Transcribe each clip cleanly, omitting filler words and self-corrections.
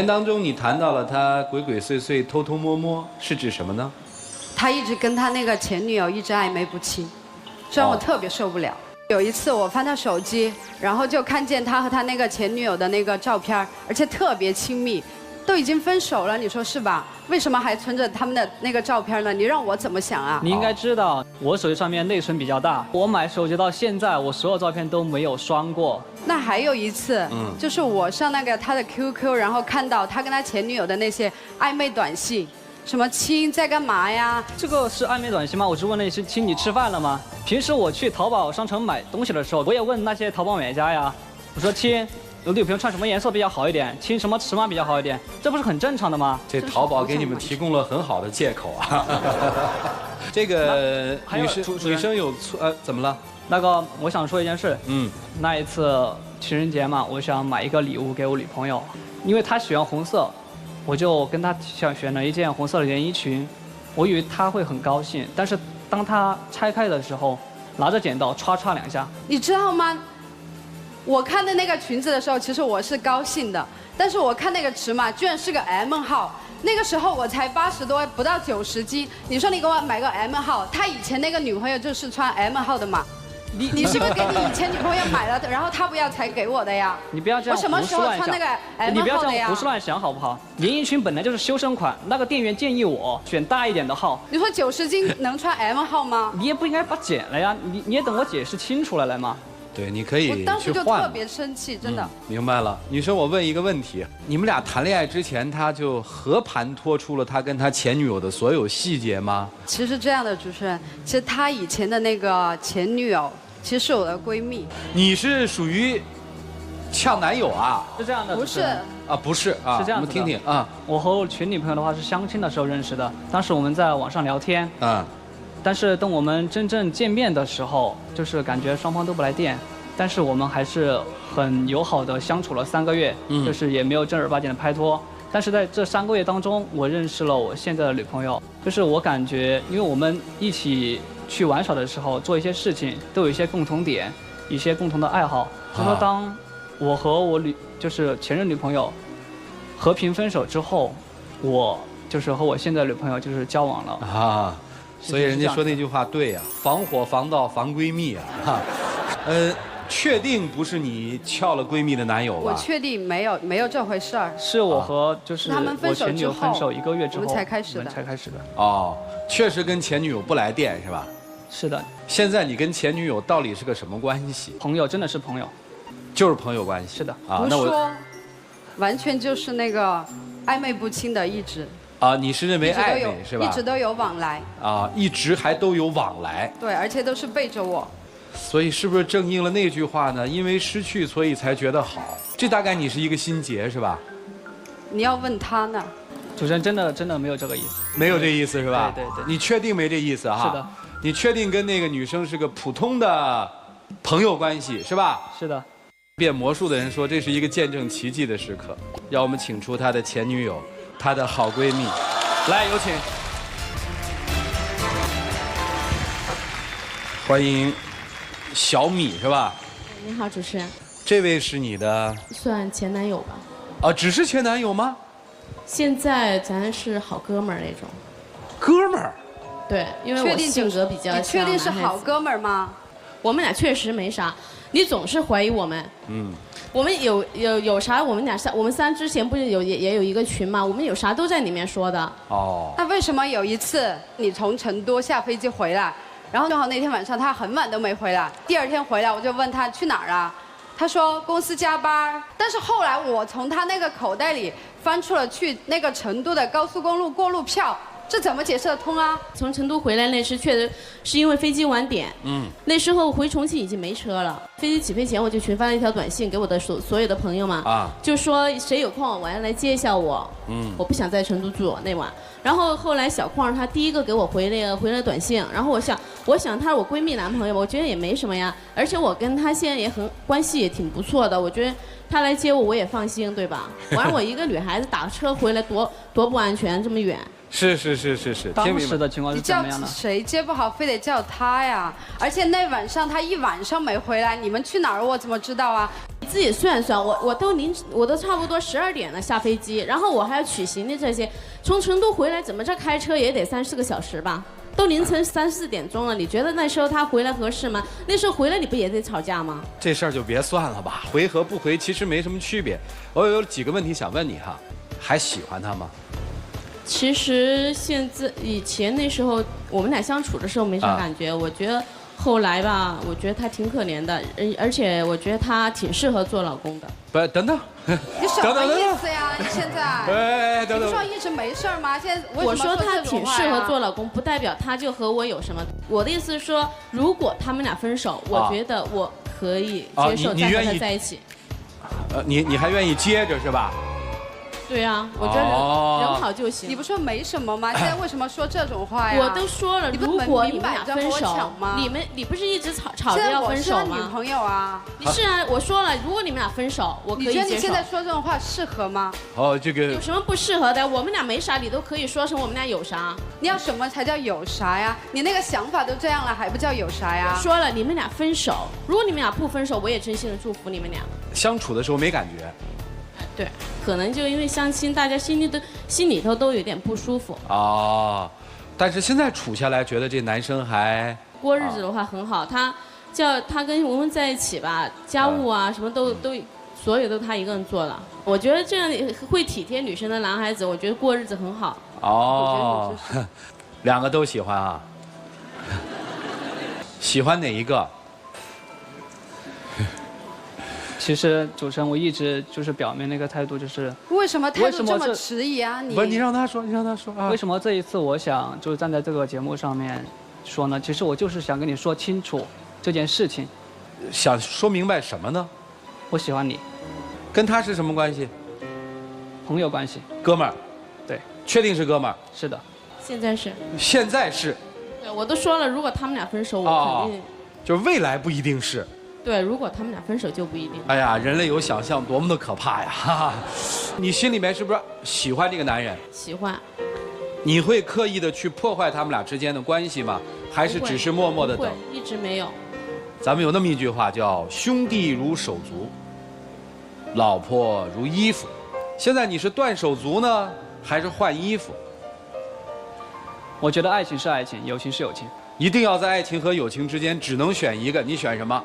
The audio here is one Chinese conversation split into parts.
当中你谈到了他鬼鬼祟祟、偷偷摸摸，是指什么呢？他一直跟他那个前女友一直暧昧不清，这让我特别受不了。有一次我翻他手机，然后就看见他和他那个前女友的那个照片，而且特别亲密，都已经分手了，你说是吧？为什么还存着他们的那个照片呢？你让我怎么想啊？你应该知道，我手机上面内存比较大，我买手机到现在，我所有照片都没有删过。那还有一次，就是我上那个他的 QQ， 然后看到他跟他前女友的那些暧昧短信。什么亲在干嘛呀？这个是暧昧短信吗？我是问那些亲你吃饭了吗？平时我去淘宝商城买东西的时候，我也问那些淘宝买家呀，我说亲，我女朋友穿什么颜色比较好一点？亲什么尺码比较好一点？这不是很正常的吗？这淘宝给你们提供了很好的借口啊。这个女生有怎么了？那个我想说一件事，那一次情人节嘛，我想买一个礼物给我女朋友，因为她喜欢红色。我就跟他选了一件红色的连衣裙，我以为他会很高兴，但是当他拆开的时候，拿着剪刀歘歘两下。你知道吗？我看的那个裙子的时候，其实我是高兴的，但是我看那个尺码居然是个 M 号，那个时候我才80多，不到90斤。你说你给我买个 M 号，他以前那个女朋友就是穿 M 号的嘛？你是不是给你以前女朋友买了的，然后她不要才给我的呀？你不要这样胡思乱想。我什么时候穿那个 M 号的呀？你不要这样胡思乱想好不好？连衣裙本来就是修身款，那个店员建议我选大一点的号。你说90斤能穿 M 号吗？你也不应该把剪了呀，你也等我解释清楚了吗？对，你可以去换。我当时就特别生气，真的。明白了，女生，我问一个问题：你们俩谈恋爱之前，他就和盘托出了他跟他前女友的所有细节吗？其实这样的，主持人，其实他以前的那个前女友。其实是我的闺蜜，你是属于呛男友啊？是这样的，不是啊，不是啊，是这样子的。我们听听啊。我和我前女朋友的话是相亲的时候认识的，当时我们在网上聊天，但是等我们真正见面的时候，就是感觉双方都不来电，但是我们还是很友好的相处了3个月，就是也没有正儿八经的拍拖。但是在这3个月当中，我认识了我现在的女朋友，就是我感觉，因为我们一起去玩耍的时候做一些事情都有一些共同点，一些共同的爱好。所以说，当我和我就是前任女朋友和平分手之后，我就是和我现在的女朋友就是交往了啊。所以人家说那句话对呀，防火防盗防闺蜜啊。确定不是你撬了闺蜜的男友吧？我确定没有这回事儿。是我和就是我前女友分手1个月之后，我们才开始的。哦，确实跟前女友不来电是吧？是的。现在你跟前女友到底是个什么关系？朋友，真的是朋友，就是朋友关系。是的。啊，那我完全就是那个暧昧不清的，一直。啊，你是认为暧昧是吧？一直都有往来。啊，一直还都有往来。对，而且都是背着我。所以是不是正应了那句话呢？因为失去，所以才觉得好。这大概你是一个心结是吧？你要问他呢。主持人真的没有这个意思。没有这意思是吧？对。你确定没这意思哈？是的。你确定跟那个女生是个普通的朋友关系是吧？是的。变魔术的人说这是一个见证奇迹的时刻，要我们请出他的前女友，他的好闺蜜，来有请，欢迎。小米是吧？你好，主持人。这位是你的算前男友吧？啊，只是前男友吗？现在咱是好哥们儿那种。哥们儿？对，因为我性格比较。你确定是好哥们儿吗？我们俩确实没啥，你总是怀疑我们。我们有啥？我们仨之前不是也有一个群吗？我们有啥都在里面说的。哦。那为什么有一次你从成都下飞机回来？然后正好那天晚上他很晚都没回来，第2天回来我就问他去哪儿了，他说公司加班。但是后来我从他那个口袋里翻出了去那个成都的高速公路过路票，这怎么解释得通啊？从成都回来那时确实是因为飞机晚点，那时候回重庆已经没车了。飞机起飞前我就群发了一条短信给我的所有的朋友嘛，就说谁有空晚上来接一下我，我不想在成都住那晚。然后后来小矿他第一个给我回了短信，然后我想他是我闺蜜男朋友，我觉得也没什么呀，而且我跟他现在也关系也挺不错的，我觉得他来接我也放心，对吧？完了我一个女孩子打车回来多不安全，这么远。是。当时的情况是怎么样的？你叫谁接不好，非得叫他呀？而且那晚上他一晚上没回来，你们去哪儿我怎么知道啊？你自己算算，我都差不多12点了下飞机，然后我还要取行李这些，从成都回来怎么着开车也得3、4个小时吧，都凌晨3、4点钟了，你觉得那时候他回来合适吗？那时候回来你不也得吵架吗？这事儿就别算了吧，回和不回其实没什么区别。我有几个问题想问你哈，还喜欢他吗？其实以前那时候我们俩相处的时候没啥感觉，我觉得后来吧，我觉得他挺可怜的，而且我觉得他挺适合做老公的。不，等等，你什么意思呀？你现在？哎，等等，你不说一直没事吗？现在我说他挺适合做老公，不代表他就和我有什么。我的意思是说，如果他们俩分手，我觉得我可以接受再和他在一起。你还愿意接着是吧？对啊，我觉得人好就行。你不说没什么吗？现在为什么说这种话呀？我都说了，如果你们俩分手，你不是一直吵着要分手吗？现在我是他女朋友啊。你是啊，我说了，如果你们俩分手，我可以接受。你觉得你现在说这种话适合吗？哦，这个有什么不适合的？我们俩没啥，你都可以说成我们俩有啥。你要什么才叫有啥呀？你那个想法都这样了，还不叫有啥呀？说了，你们俩分手，如果你们俩不分手，我也真心的祝福你们俩。相处的时候没感觉。对，可能就因为相亲，大家心里头都有点不舒服。哦，但是现在处下来，觉得这男生还过日子的话很好。他跟文文在一起吧，家务啊什么都所有都他一个人做了。我觉得这样会体贴女生的男孩子，我觉得过日子很好。哦，两个都喜欢啊？喜欢哪一个？其实主持人，我一直就是表面那个态度就是。为什么态度这么迟疑啊？不是你让他说，啊。为什么这一次我想就是站在这个节目上面说呢？其实我就是想跟你说清楚这件事情。想说明白什么呢？我喜欢你。跟他是什么关系？朋友关系。哥们儿。对。确定是哥们儿？是的。现在是。现在是。对，我都说了，如果他们俩分手，我肯定。就是未来不一定是。对，如果他们俩分手就不一定。哎呀，人类有想象，多么的可怕呀！哈哈，你心里面是不是喜欢这个男人？喜欢。你会刻意的去破坏他们俩之间的关系吗？还是只是默默的等？一直没有。咱们有那么一句话叫“兄弟如手足，老婆如衣服”。现在你是断手足呢，还是换衣服？我觉得爱情是爱情，友情是友情。一定要在爱情和友情之间只能选一个，你选什么？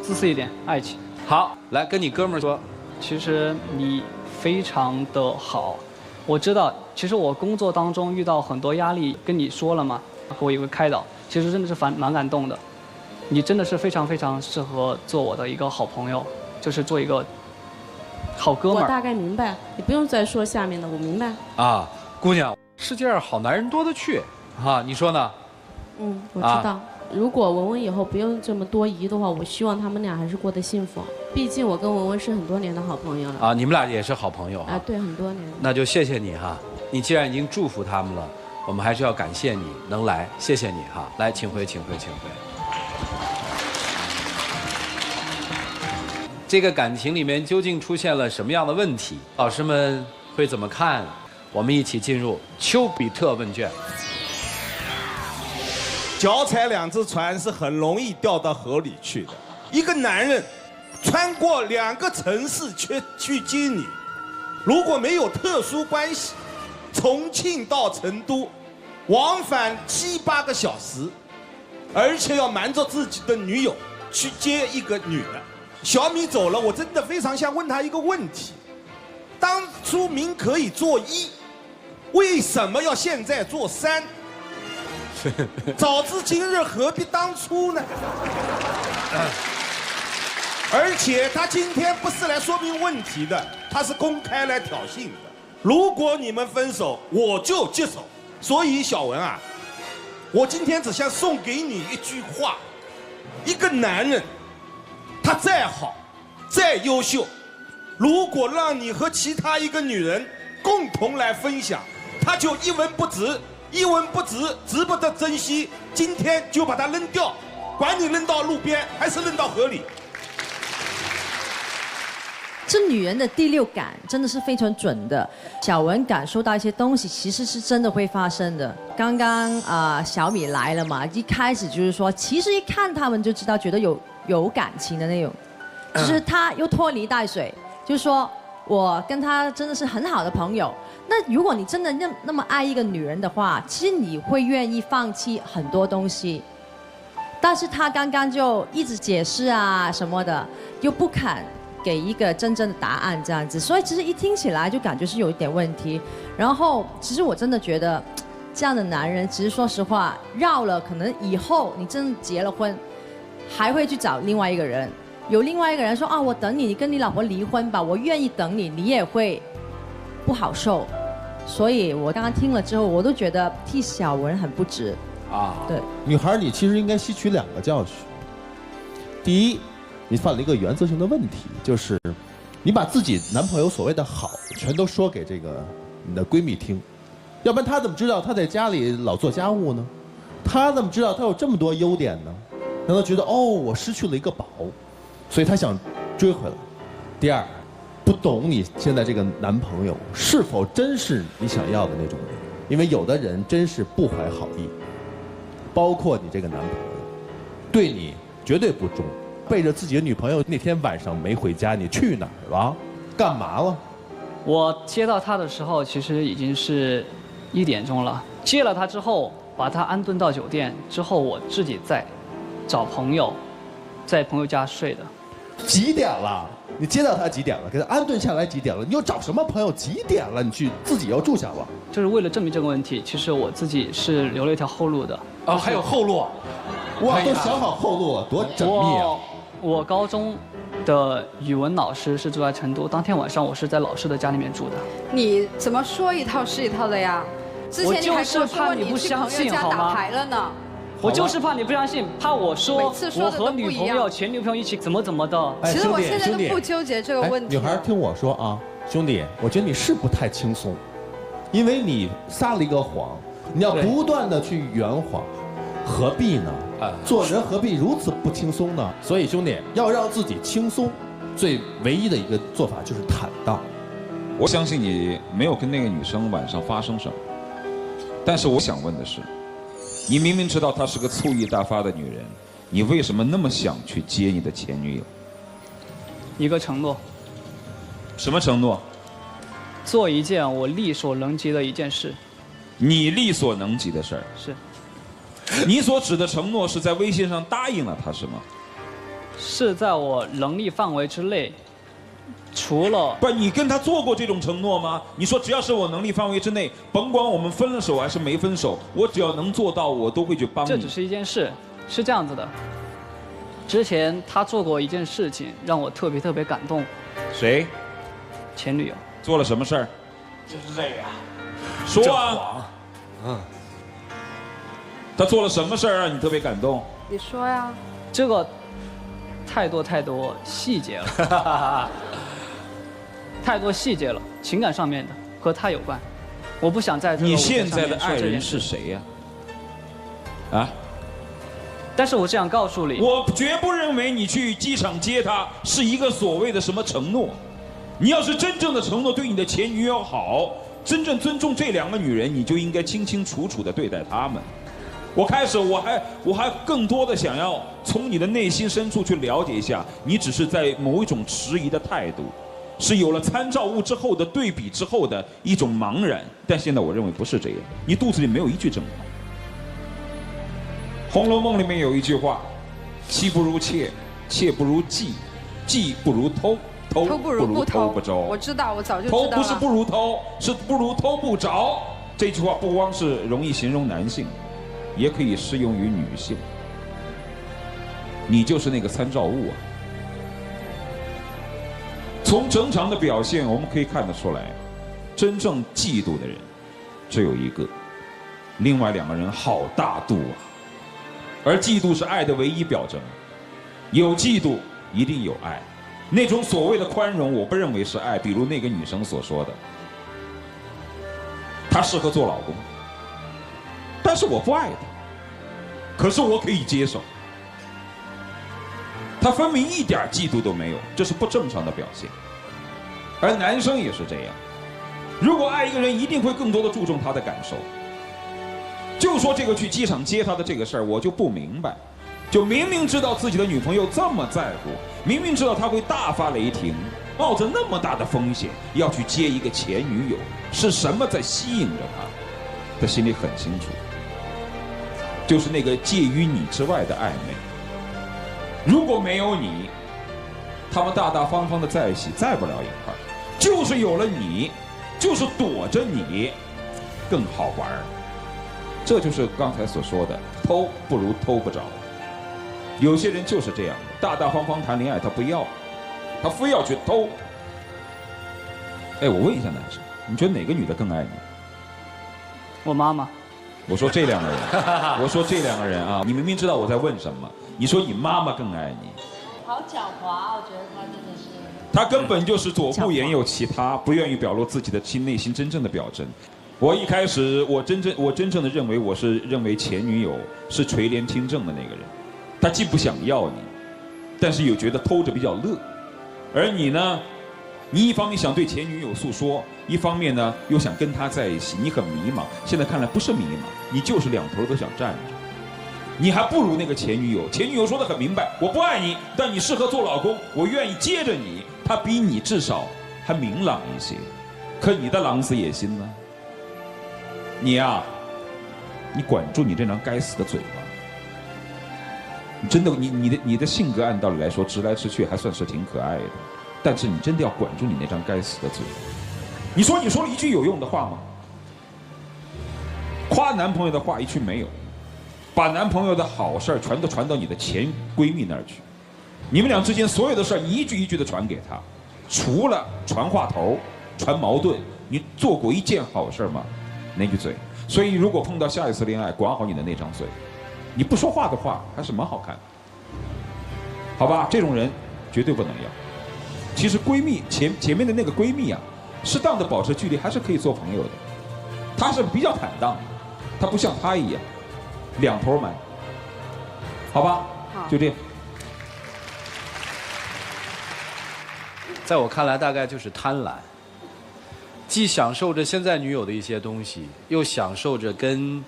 自私一点，爱情。好，来跟你哥们儿说，其实你非常的好，我知道，其实我工作当中遇到很多压力，跟你说了嘛，我有个开导，其实真的是蛮感动的。你真的是非常非常适合做我的一个好朋友，就是做一个好哥们儿。我大概明白，你不用再说下面的，我明白。啊，姑娘，世界上好男人多得去，啊，你说呢？嗯，我知道。如果文文以后不用这么多疑的话，我希望他们俩还是过得幸福。毕竟我跟文文是很多年的好朋友了。啊，你们俩也是好朋友啊？对，很多年。那就谢谢你哈，你既然已经祝福他们了，我们还是要感谢你能来，谢谢你哈。来，请回，请回，请回。这个感情里面究竟出现了什么样的问题？老师们会怎么看？我们一起进入丘比特问卷。脚踩2只船是很容易掉到河里去的。一个男人穿过2个城市去接你，如果没有特殊关系，重庆到成都往返7、8个小时，而且要瞒着自己的女友去接一个女的。小米走了，我真的非常想问他一个问题：当初明可以做1，为什么要现在做3？早知今日何必当初呢？而且他今天不是来说明问题的，他是公开来挑衅的。如果你们分手，我就接手。所以小文啊，我今天只想送给你一句话：一个男人，他再好、再优秀，如果让你和其他一个女人共同来分享，他就一文不值。一文不值，值不得珍惜。今天就把它扔掉，管你扔到路边还是扔到河里。这女人的第6感真的是非常准的。小文感受到一些东西，其实是真的会发生的。刚刚小米来了嘛，一开始就是说，其实一看他们就知道，觉得有感情的那种。就是他又拖泥带水，就是说我跟他真的是很好的朋友。那如果你真的那么爱一个女人的话，其实你会愿意放弃很多东西。但是他刚刚就一直解释啊什么的，又不肯给一个真正的答案这样子，所以其实一听起来就感觉是有一点问题。然后其实我真的觉得，这样的男人其实说实话，绕了可能以后你真的结了婚，还会去找另外一个人。有另外一个人说啊，我等你，你跟你老婆离婚吧，我愿意等你，你也会不好受。所以我刚刚听了之后，我都觉得替小文很不值。对，女孩你其实应该吸取2个教训。第一，你犯了一个原则性的问题，就是你把自己男朋友所谓的好全都说给这个你的闺蜜听，要不然她怎么知道她在家里老做家务呢？她怎么知道她有这么多优点呢？让她觉得哦，我失去了一个宝，所以她想追回来。第二，不懂你现在这个男朋友是否真是你想要的那种人，因为有的人真是不怀好意。包括你这个男朋友，对你绝对不忠，背着自己的女朋友那天晚上没回家，你去哪儿了？干嘛了？我接到他的时候，其实已经是1点钟了。接了他之后，把他安顿到酒店之后，我自己再找朋友，在朋友家睡的。几点了？你接到他几点了？给他安顿下来几点了？你又找什么朋友？几点了？你去自己要住下了？就是为了证明这个问题，其实我自己是留了一条后路的。哦，还有后路，哇，都想好后路了，多缜密啊！我高中的语文老师是住在成都，当天晚上我是在老师的家里面住的。你怎么说一套是一套的呀？之前你还跟我说你去朋友家打牌了呢。我就是怕你不相信，怕我说我和女朋友、前女朋友一起怎么的。其实我现在都不纠结这个问题。女孩听我说啊，兄弟，我觉得你是不太轻松，因为你撒了一个谎，你要不断的去圆谎，何必呢？做人何必如此不轻松呢？所以兄弟要让自己轻松，唯一的一个做法就是坦荡。我相信你没有跟那个女生晚上发生什么，但是我想问的是，你明明知道她是个醋意大发的女人，你为什么那么想去接你的前女友？一个承诺。什么承诺？做一件我力所能及的一件事。你力所能及的事儿？是。你所指的承诺是在微信上答应了她是吗？是在我能力范围之内，除了不，你跟她做过这种承诺吗？你说只要是我能力范围之内，甭管我们分了手还是没分手，我只要能做到，我都会去帮你。这只是一件事，是这样子的。之前他做过一件事情，让我特别感动。谁？前女友。做了什么事儿？就是这个呀。说啊。他做了什么事儿让你特别感动？你说呀。这个太多细节了，太多细节了，情感上面的和他有关，我不想在这个。你现在的爱人是谁呀？啊？但是我这样告诉你，我绝不认为你去机场接她是一个所谓的什么承诺。你要是真正的承诺对你的前女友好，真正尊重这2个女人，你就应该清清楚楚地对待她们。我还更多的想要从你的内心深处去了解一下，你只是在某一种迟疑的态度，是有了参照物之后的对比之后的一种茫然。但现在我认为不是这样，你肚子里没有一句真话。《红楼梦》里面有一句话：妻不如妾，妾不如妓，妓不如偷，偷不如偷不着。我知道，我早就知道了。偷不是不如偷，是不如偷不着。这句话不光是容易形容男性，也可以适用于女性。你就是那个参照物啊！从整场的表现，我们可以看得出来，真正嫉妒的人只有一个，另外2个人好大度啊！而嫉妒是爱的唯一表征，有嫉妒一定有爱。那种所谓的宽容，我不认为是爱。比如那个女生所说的，她适合做老公，但是我不爱她，可是我可以接受。她分明一点嫉妒都没有，这是不正常的表现。而男生也是这样，如果爱一个人，一定会更多的注重他的感受。就说这个去机场接他的这个事儿，我就不明白，就明明知道自己的女朋友这么在乎，明明知道他会大发雷霆，冒着那么大的风险要去接一个前女友，是什么在吸引着他？他心里很清楚，就是那个介于你之外的暧昧。如果没有你，他们大大方方的在一起，在不了一块儿。就是有了你，就是躲着你，更好玩儿。这就是刚才所说的，偷不如偷不着。有些人就是这样，大大方方谈恋爱他不要，他非要去偷。哎，我问一下男生，你觉得哪个女的更爱你？我妈妈。我说这两个人，我说这两个人啊，你明明知道我在问什么，你说你妈妈更爱你。好狡猾，我觉得他真的是。他根本就是左顾言有其他，不愿意表露自己的内心真正的表征。我一开始我真正的认为前女友是垂帘听政的那个人，他既不想要你，但是又觉得偷着比较乐，而你呢，你一方面想对前女友诉说，一方面呢又想跟她在一起，你很迷茫。现在看来不是迷茫，你就是两头都想站着。你还不如那个前女友，前女友说得很明白，我不爱你，但你适合做老公，我愿意接着你。她比你至少还明朗一些，可你的狼子野心呢？你呀，你管住你这张该死的嘴巴。你真的，你的性格按道理来说直来直去，还算是挺可爱的，但是你真的要管住你那张该死的嘴。你说了一句有用的话吗？夸男朋友的话一句没有，把男朋友的好事儿全都传到你的前闺蜜那儿去，你们俩之间所有的事儿一句一句的传给她，除了传话头、传矛盾，你做过一件好事吗？那句嘴。所以如果碰到下一次恋爱，管好你的那张嘴，你不说话的话还是蛮好看的，好吧？这种人绝对不能要。其实闺蜜前面的那个闺蜜啊，适当的保持距离还是可以做朋友的。她是比较坦荡的，她不像她一样两头瞒，好吧？就这样。在我看来，大概就是贪婪，既享受着现在女友的一些东西，又享受着跟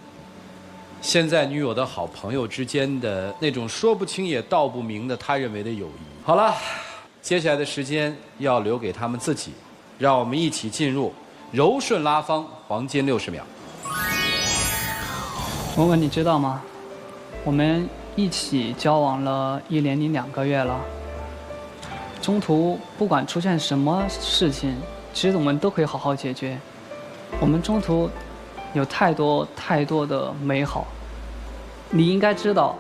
现在女友的好朋友之间的那种说不清也道不明的他认为的友谊。好了，接下来的时间要留给他们自己，让我们一起进入柔顺拉芳黄金60秒。文文，你知道吗？我们一起交往了1年零2个月了。中途不管出现什么事情，其实我们都可以好好解决。我们中途有太多太多的美好，你应该知道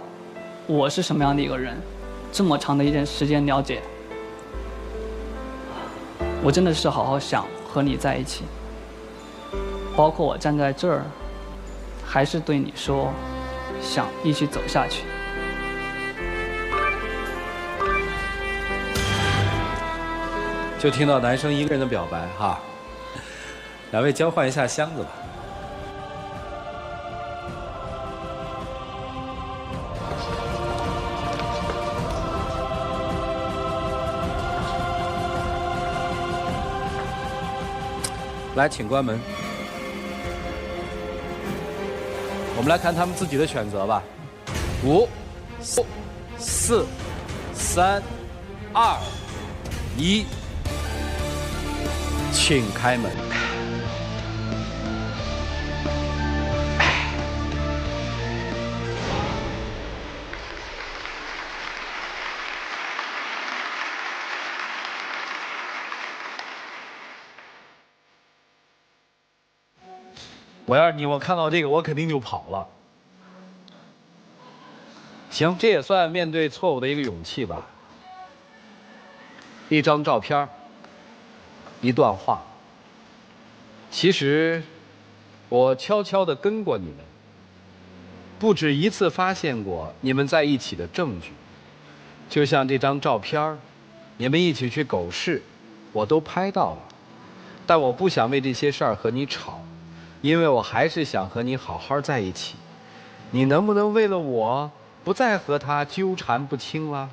我是什么样的一个人。这么长的一段时间了解，我真的是好好想和你在一起。包括我站在这儿，还是对你说，想一起走下去。就听到男生一个人的表白哈，两位交换一下箱子吧。来，请关门。我们来看他们自己的选择吧。5、4、3、2、1。请开门。我要是你，我看到这个，我肯定就跑了。行，这也算面对错误的一个勇气吧。一张照片，一段话。其实，我悄悄地跟过你们，不止一次发现过你们在一起的证据。就像这张照片，你们一起去狗市，我都拍到了。但我不想为这些事儿和你吵，因为我还是想和你好好在一起。你能不能为了我，不再和他纠缠不清了？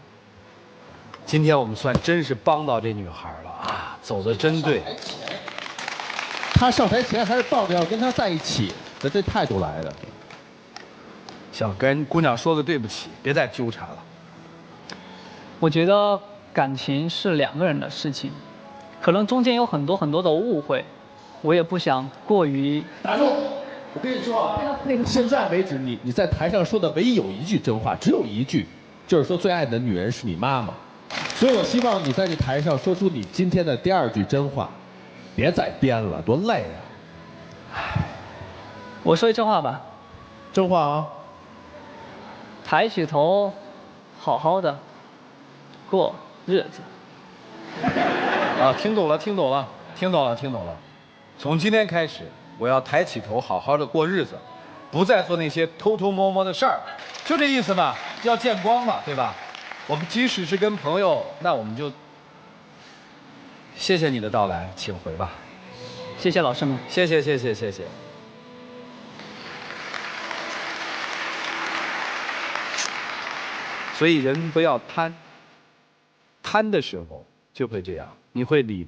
今天我们算真是帮到这女孩了啊，走得真对。他上台前还是抱着要跟他在一起的这态度来的。想跟姑娘说个对不起，别再纠缠了。我觉得感情是2个人的事情，可能中间有很多的误会，我也不想过于。打住！我跟你说啊，现在为止你在台上说的唯一有一句真话，只有一句，就是说最爱你的女人是你妈妈。所以我希望你在这台上说出你今天的第2句真话，别再编了，多累啊！我说一真话吧。真话啊！抬起头，好好的过日子。啊，听懂了。从今天开始，我要抬起头，好好的过日子，不再做那些偷偷摸摸的事儿，就这意思嘛，要见光嘛，对吧？我们即使是跟朋友，那我们就谢谢你的到来，请回吧。谢谢老师们。谢谢。所以人不要贪，贪的时候就会这样，你会理。